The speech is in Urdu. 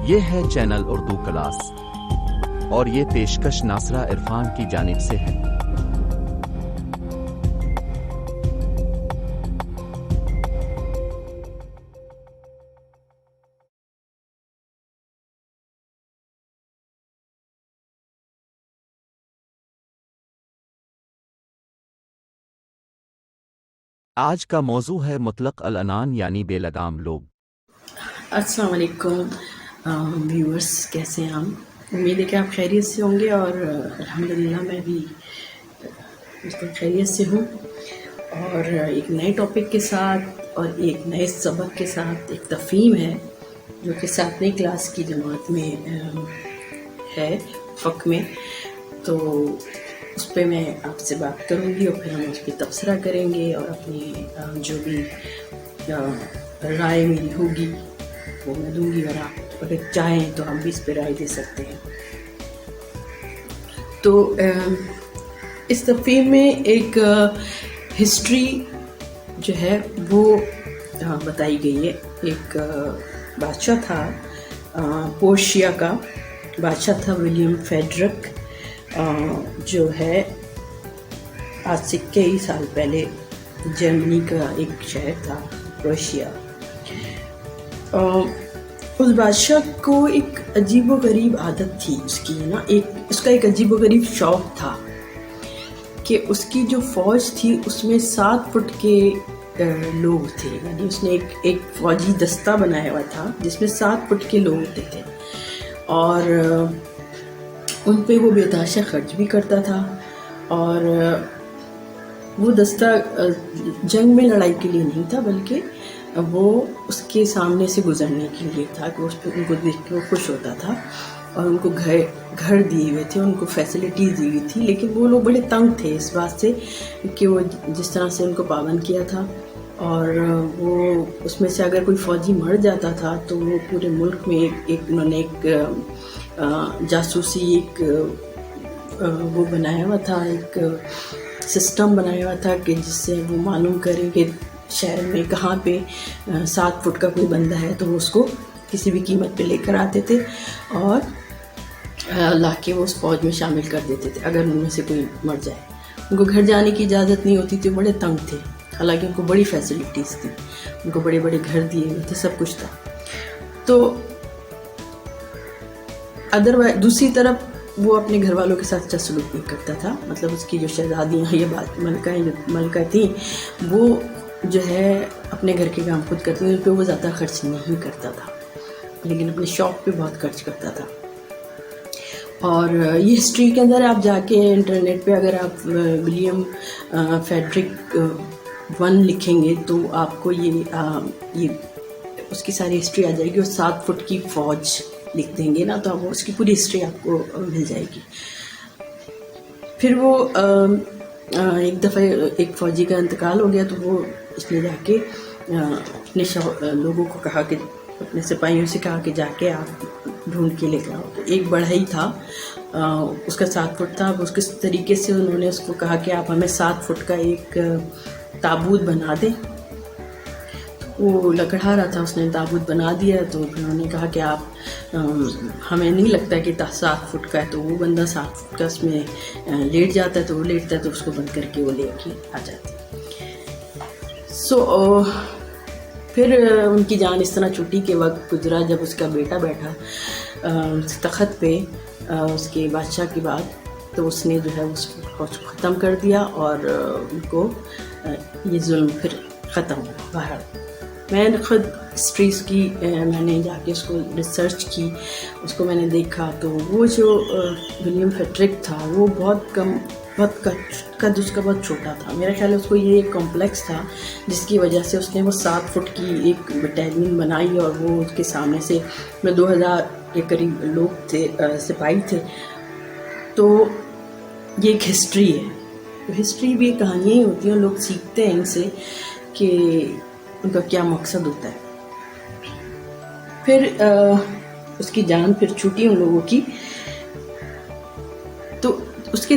یہ ہے چینل اردو کلاس اور یہ پیشکش ناصرہ عرفان کی جانب سے ہے۔ آج کا موضوع ہے مطلق العنان یعنی بے لگام لوگ۔ السلام علیکم ویورز، کیسے ہیں ہم؟ امید ہے کہ آپ خیریت سے ہوں گے، اور الحمدللہ میں بھی بالکل خیریت سے ہوں، اور ایک نئے ٹاپک کے ساتھ اور ایک نئے سبق کے ساتھ، ایک تفہیم ہے جو کہ 7ویں کلاس کی جماعت میں ہے، فقہ میں، تو اس پہ میں آپ سے بات کروں گی اور پھر ہم اس پہ تبصرہ کریں گے، اور اپنی جو بھی رائے میری ہوگی وہ میں دوں گی، اور آپ اگر چاہیں تو ہم بھی اس پہ رائے دے سکتے ہیں۔ تو اس تفہیم میں ایک ہسٹری جو ہے وہ بتائی گئی ہے۔ ایک بادشاہ تھا، پورشیا کا بادشاہ تھا ولیم فیڈرک، جو ہے آج سے کئی سال پہلے جرمنی کا ایک شہر تھا پورشیا۔ اس بادشاہ کو ایک عجیب و غریب عادت تھی اس کی نا، اس کا ایک عجیب و غریب شوق تھا کہ اس کی جو فوج تھی اس میں 7 فٹ کے لوگ تھے، یعنی اس نے ایک فوجی دستہ بنایا ہوا تھا جس میں 7 فٹ کے لوگ ہوتے تھے، اور ان پہ وہ بے تحاشا خرچ بھی کرتا تھا، اور وہ دستہ جنگ میں لڑائی کے لیے نہیں تھا، بلکہ وہ اس کے سامنے سے گزرنے کے لیے تھا، کہ اس پہ ان کو دیکھ کے وہ خوش ہوتا تھا، اور ان کو گھر دیے ہوئے تھے، ان کو فیسلٹیز دی ہوئی تھی، لیکن وہ لوگ بڑے تنگ تھے اس بات سے کہ وہ جس طرح سے ان کو پابند کیا تھا، اور وہ اس میں سے اگر کوئی فوجی مر جاتا تھا تو وہ پورے ملک میں انہوں نے ایک جاسوسی ایک وہ بنایا ہوا تھا، ایک سسٹم بنایا ہوا تھا کہ جس سے وہ معلوم کریں کہ شہر میں کہاں پہ 7 فٹ کا کوئی بندہ ہے، تو وہ اس کو کسی بھی قیمت پہ لے کر آتے تھے اور لا کے وہ اس فوج میں شامل کر دیتے تھے اگر ان میں سے کوئی مر جائے۔ ان کو گھر جانے کی اجازت نہیں ہوتی تھی، بڑے تنگ تھے، حالانکہ ان کو بڑی فیسلٹیز تھی، ان کو بڑے بڑے گھر دیے ہوئے تھے، سب کچھ تھا۔ تو دوسری طرف وہ اپنے گھر والوں کے ساتھ اچھا سلوک نہیں کرتا تھا، مطلب اس کی جو شہزادیاں یہ بات ملکہ تھیں، وہ جو ہے اپنے گھر کے کام خود کرتی، ان پہ وہ زیادہ خرچ نہیں کرتا تھا، لیکن اپنے شوق پہ بہت خرچ کرتا تھا۔ اور یہ ہسٹری کے اندر آپ جا کے انٹرنیٹ پہ اگر آپ ولیم فیڈرک 1 لکھیں گے تو آپ کو یہ اس کی ساری ہسٹری آ جائے گی، اور 7 فٹ کی فوج لکھ دیں گے نا تو اب اس کی پوری ہسٹری آپ کو مل جائے گی۔ پھر وہ ایک دفعہ ایک فوجی کا انتقال ہو گیا، تو وہ اس نے جا کے اپنے لوگوں کو کہا کہ اپنے سپاہیوں سے کہا کہ جا کے آپ ڈھونڈ کے لے کے آؤ۔ تو ایک بڑھئی تھا، اس کا 7 فٹ تھا، اس کس طریقے سے انہوں نے اس کو کہا کہ آپ ہمیں 7 فٹ کا ایک تابوت بنا دیں۔ وہ لکڑہا رہا تھا، اس نے تابوت بنا دیا، تو پھر انہوں نے کہا کہ آپ ہمیں نہیں لگتا کہ 7 فٹ کا ہے، تو وہ بندہ 7 فٹ کا اس میں لیٹ جاتا ہے، تو وہ لیٹتا ہے تو اس کو بند کر کے وہ لے کے آ جاتے۔ پھر ان کی جان اس طرح چھٹی کے وقت گزرا جب اس کا بیٹا بیٹھا تخت پہ اس کے بادشاہ کے بعد، تو اس نے جو ہے اس کو ختم کر دیا، اور ان کو یہ ظلم پھر ختم ہوا۔ بہرحال میں نے خود ہسٹریز کی، میں نے جا کے اس کو ریسرچ کی، اس کو میں نے دیکھا، تو وہ جو ولیم فیڈرک تھا وہ بہت قد اس کا بہت چھوٹا تھا، میرا خیال ہے اس کو یہ ایک کمپلیکس تھا جس کی وجہ سے اس نے وہ 7 فٹ کی ایک بٹالین بنائی، اور وہ اس کے سامنے سے 2000 کے قریب لوگ تھے، سپاہی تھے۔ تو یہ ایک ہسٹری ہے، ہسٹری بھی کہانیاں ہی ہوتی ہیں، لوگ سیکھتے ہیں ان سے کہ ان کا کیا مقصد ہوتا ہے۔ پھر اس کی جان پھر چھوٹی ان لوگوں کی، تو اس کے